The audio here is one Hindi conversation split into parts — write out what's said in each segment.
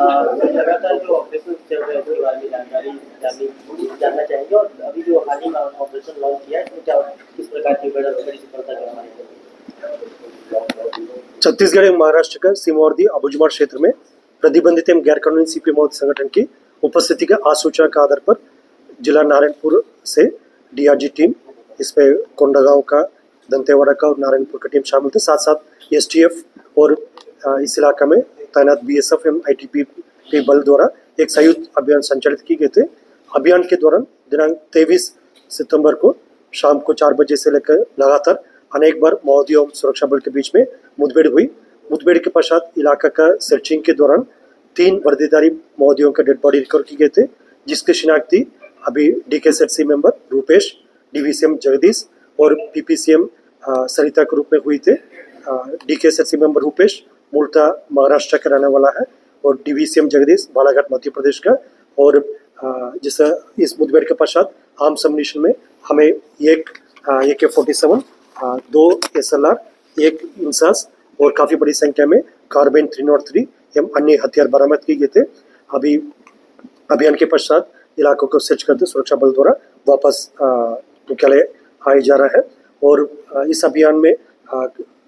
लगातार जो ऑपरेशन चल रहे हैं उसके बारे में जानकारी जानना चाहेंगे और अभी जो हाल ही में ऑपरेशन लॉन्च किया है इसमें क्या किस प्रकार की बड़ी सफलता जो हमारे छत्तीसगढ़ एवं महाराष्ट्र का सीमावर्ती अबुझमाड़ क्षेत्र में प्रतिबंधित एवं गैर कानूनी सीपी माओवादी संगठन की उपस्थिति के आसूचना के आधार पर जिला नारायणपुर से डीआरजी टीम, इसमें कोंडागांव का, दंतेवाड़ा का और नारायणपुर का टीम शामिल थे। साथ साथ एसटीएफ और इस इलाका में तैनात बीएसएफ एवं आईटीबी के बल द्वारा एक संयुक्त अभियान संचालित किए गए थे। अभियान के दौरान दिनांक 23 सितंबर को शाम को 4 बजे से लेकर लगातार अनेक बार माओवादियों और सुरक्षा बल के बीच में मुठभेड़ हुई। मुठभेड़ के पश्चात इलाका का सर्चिंग के दौरान 3 वर्दीधारी माओवादियों का डेड बॉडी रिकवर किए गए थे, जिसकी शिनाख्ती अभी डीकेएसएफसी मेंबर रूपेश, डीवीसीएम जगदीश और पीपीसीएम सरिता के रूप में हुई थे। डीकेएसएफसी मेंबर रूपेश मूलतः महाराष्ट्र का रहने वाला है और डीवीसीएम जगदीश बालाघाट मध्य प्रदेश का। और जिस इस मुठभेड़ के पश्चात आर्म सबमिशन में हमें एक AK-47, 2 SLR, 1 इंसास और काफ़ी बड़ी संख्या में कार्बाइन 303 एवं अन्य हथियार बरामद किए गए थे। अभी अभियान के पश्चात इलाकों को सर्च करते सुरक्षा बल द्वारा वापस मुख्यालय आया जा रहा है। और इस अभियान में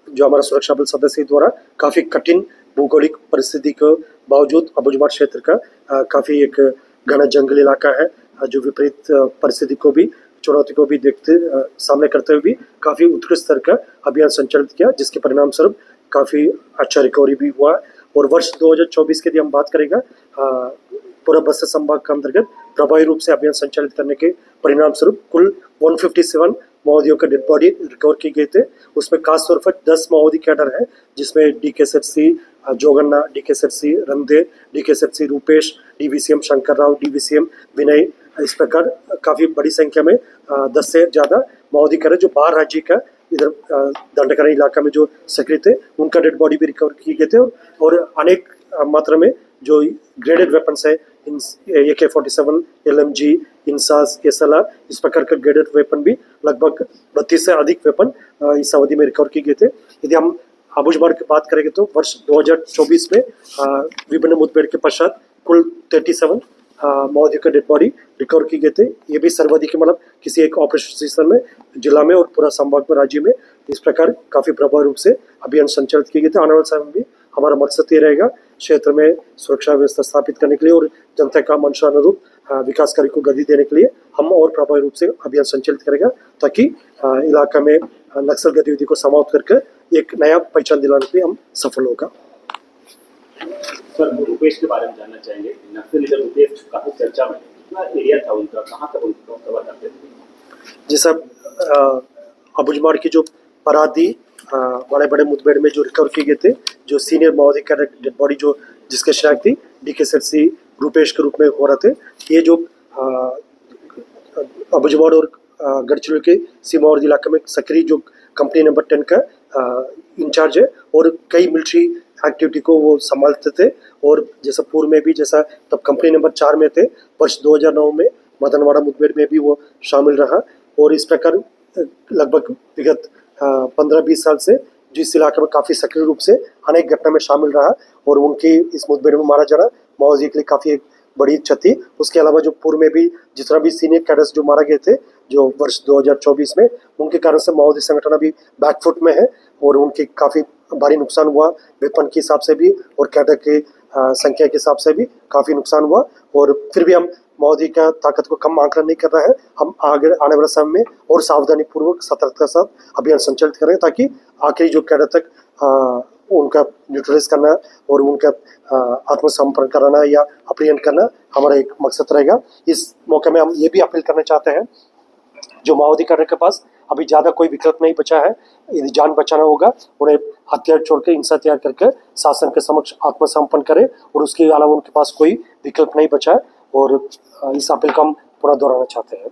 जो हमारा सुरक्षा बल सदस्य द्वारा काफ़ी कठिन भौगोलिक परिस्थिति के बावजूद अबुझमाड़ क्षेत्र का काफ़ी एक घना जंगल इलाका है, जो विपरीत परिस्थिति को भी, चुनौती को भी देखते सामने करते हुए भी काफ़ी उत्कृष्ट स्तर का अभियान संचालित किया, जिसके परिणाम स्वरूप काफ़ी अच्छा रिकवरी भी हुआ। और वर्ष 2024 की यदि हम बात करेंगे, पूरा बस्तर संभाग के अंतर्गत प्रभावी रूप से अभियान संचालित करने के परिणाम स्वरूप कुल 157 माओवादियों का डेड बॉडी रिकवर किए गए थे। उसमें खासतौर पर 10 माओवादी कैडर है, जिसमें डीकेएसएफसी जोगन्ना, डीकेएसएफसी रंधे, डीकेएसएफसी रूपेश, डीवीसीएम शंकर राव, डीवीसीएम विनय, इस प्रकार काफ़ी बड़ी संख्या में 10 से ज़्यादा माओवादी कैडर जो बाहर राज्य का इधर दंडकारी इलाका में जो सक्रिय थे, उनका डेड बॉडी भी रिकवर किए गए थे। और अनेक मात्रा में जो ग्रेडेड वेपन्स है, AK-47, LMG, इंसास, SLR, इस प्रकार का ग्रेडेड वेपन भी लगभग 32 से अधिक वेपन इस अवधि में रिकवर किए गए थे। यदि हम अबुझमाड़ की बात करेंगे तो वर्ष 2024 में विभिन्न मुठभेड़ के पश्चात कुल 37 माओवादियों का डेड बॉडी रिकवर किए गए थे। ये भी सर्वाधिक मतलब किसी एक ऑपरेशन सीजन में जिला में और पूरा संभाग में, राज्य में इस प्रकार काफ़ी प्रभावी रूप से अभियान संचालित किए गए थे। आने वाले समय में भी हमारा मकसद ये रहेगा क्षेत्र में सुरक्षा व्यवस्था स्थापित करने के लिए और जनता का मंशानुरूप विकास कार्य को गति देने के लिए हम और प्रभावी रूप से अभियान संचालित करेगा, ताकि इलाका में नक्सल गतिविधि को समाप्त करके एक नया पहचान दिलाने के लिए हम सफल होगा। सर, रूपेश के बारे में जानना चाहेंगे। नक्सल लीडर रूपेश काफी चर्चा में, कितना एरिया था उनका, कहाँ तक उनको कवर करते थे? जी सर, अबुझमाड़ की जो परादी बड़े बड़े मुठभेड़ में जो रिकवर किए गए थे, जो सीनियर माओवादी का डेड बॉडी जो जिसके शिनाख्ती डीकेएसएफसी रूपेश के रूप में हो रहे थे, ये जो अबुझमाड़ और गढ़चिरौली के सीमावर्ती इलाके में सक्रिय जो कंपनी नंबर 10 का इंचार्ज है और कई मिलिट्री एक्टिविटी को वो संभालते थे। और जैसा पूर्व में भी, जैसा तब कंपनी नंबर 4 में थे, वर्ष 2009 में मदनवाड़ा मुठभेड़ में भी वो शामिल रहा। और इस प्रकार लगभग विगत 15-20 साल से जिस इलाके में काफ़ी सक्रिय रूप से अनेक घटना में शामिल रहा और उनकी इस मुठभेड़ में मारा जाना माओवादी के लिए काफ़ी एक बड़ी क्षति। उसके अलावा जो पूर्व में भी जितना भी सीनियर कैडर्स जो मारा गए थे जो वर्ष 2024 में, उनके कारण से माओवादी संगठन अभी बैकफुट में है और उनकी काफ़ी भारी नुकसान हुआ, वेपन के हिसाब से भी और कैडर की संख्या के हिसाब से भी काफ़ी नुकसान हुआ। और फिर भी हम माओवादी का ताकत को कम आंकलन नहीं कर रहा है, हम आगे आने वाले समय में और सावधानी पूर्वक सतर्कता के साथ अभियान संचालित करें, ताकि आखिरी जो कैडर तक उनका न्यूट्रलाइज करना और उनका आत्मसमर्पण कराना या अपहरण करना हमारा एक मकसद रहेगा। इस मौके में हम ये भी अपील करना चाहते हैं, जो माओवादी कैडर के पास अभी ज़्यादा कोई विकल्प नहीं बचा है, यदि जान बचाना होगा उन्हें हथियार छोड़ के, हिंसा तैयार करके शासन के समक्ष आत्मसमर्पण करें, और उसके अलावा उनके पास कोई विकल्प नहीं बचा है। और इस अपील को हम पूरा दोहराना चाहते हैं।